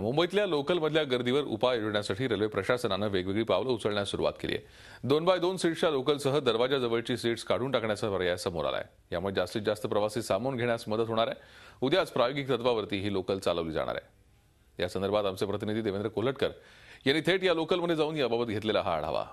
मुंबईतल्या लोकलमधल्या गर्दीवर उपाय योजण्यासाठी रेल्वे प्रशासनानं वेगवेगळी पावलं उचलण्यास सुरुवात केली आहे। 2x2 सीट्सच्या लोकलसह दरवाजाजवळची सीट्स काढून टाकण्याचा पर्याय समोर आलाय। यामुळे जास्तीत जास्त प्रवासी सामावून घेण्यास मदत होणार आहे। उद्याच प्रायोगिक तत्वावरती ही लोकल चालवली जाणार आहे। या संदर्भात आमचे प्रतिनिधी देवेंद्र कोल्हटकर यांनी थेट या लोकलमध्ये जाऊन याबाबत घेतलेला हा आढावा।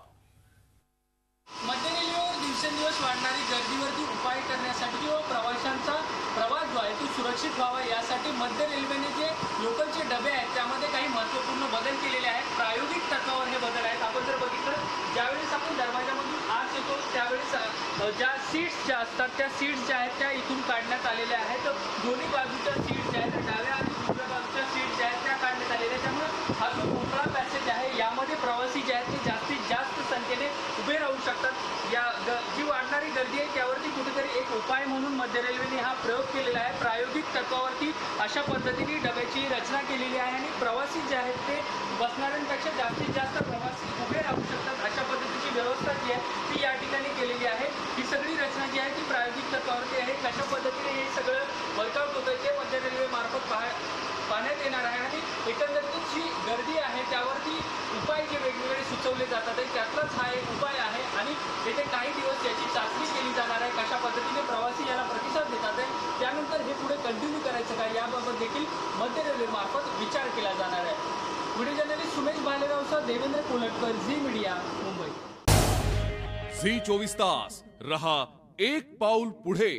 मध्य रेल्वेवर दिवसेंदिवस वाढणारी गर्दीवरती उपाय करण्यासाठी किंवा प्रवाशांचा प्रवास जो आहे तो सुरक्षित व्हावा यासाठी मध्य रेल्वेने जे लोकलचे डबे आहेत त्यामध्ये काही महत्त्वपूर्ण बदल केलेले आहेत। प्रायोगिक तत्वावर हे बदल आहेत। आपण जर बघितलं ज्यावेळेस आपण दरवाजामधून आत येतो त्यावेळेस ज्या सीट्स ज्या असतात त्या सीट्स ज्या आहेत त्या इथून काढण्यात आलेल्या आहेत। दोन्ही बाजूच्या सीट्स ज्या आहेत डाव्या आणि उजव्या बाजूच्या सीट्स ज्या आहेत त्या काढण्यात आलेल्या आहेत। त्यामुळे हा जो मोकळा पॅसेज आहे यामध्ये प्रवासी जे आहेत ते जास्तीत जास्त संख्येने उभे राहू शकतात। या जी वाढणारी गर्दी आहे त्यावरती कुठेतरी एक उपाय म्हणून मध्य रेल्वेने हा प्रयोग केलेला आहे। प्रायोगिक तत्वावरती अशा पद्धतीने डब्याची रचना केलेली आहे आणि प्रवासी जे आहेत ते बसणाऱ्यांपेक्षा जास्तीत जास्त प्रवासी उभे राहू शकतात अशा पद्धतीची व्यवस्था जी आहे ती या ठिकाणी केलेली आहे। ही सगळी रचना जी आहे ती प्रायोगिक तत्वावरती आहे। कशा पद्धतीने हे सगळं वर्कआउट होतं ते मध्य रेल्वे मार्फत पाहण्यात येणार आहे आणि एकंदरीतच जी गर्दी आहे त्यावरती उपाय जे वेगवेगळे सुचवले जातात त्यातलाच हा एक उपाय आहे आणि येथे काही दिवस याची चाचणी केली जाणार आहे। कशा पद्धतीने प्रवासी याला प्रतिसाद देतात त्यानंतर हे पुढे कंटिन्यू करायचं का याबाबत देखील मध्य रेल्वे मार्फत विचार केला जाणार आहे। व्हिडिओ जर्नलिस्ट सुमेश भालेरावसह Devendra Kolhatkar, Zee Media, Mumbai. Zee 24 तास रहा एक पाऊल पुढे।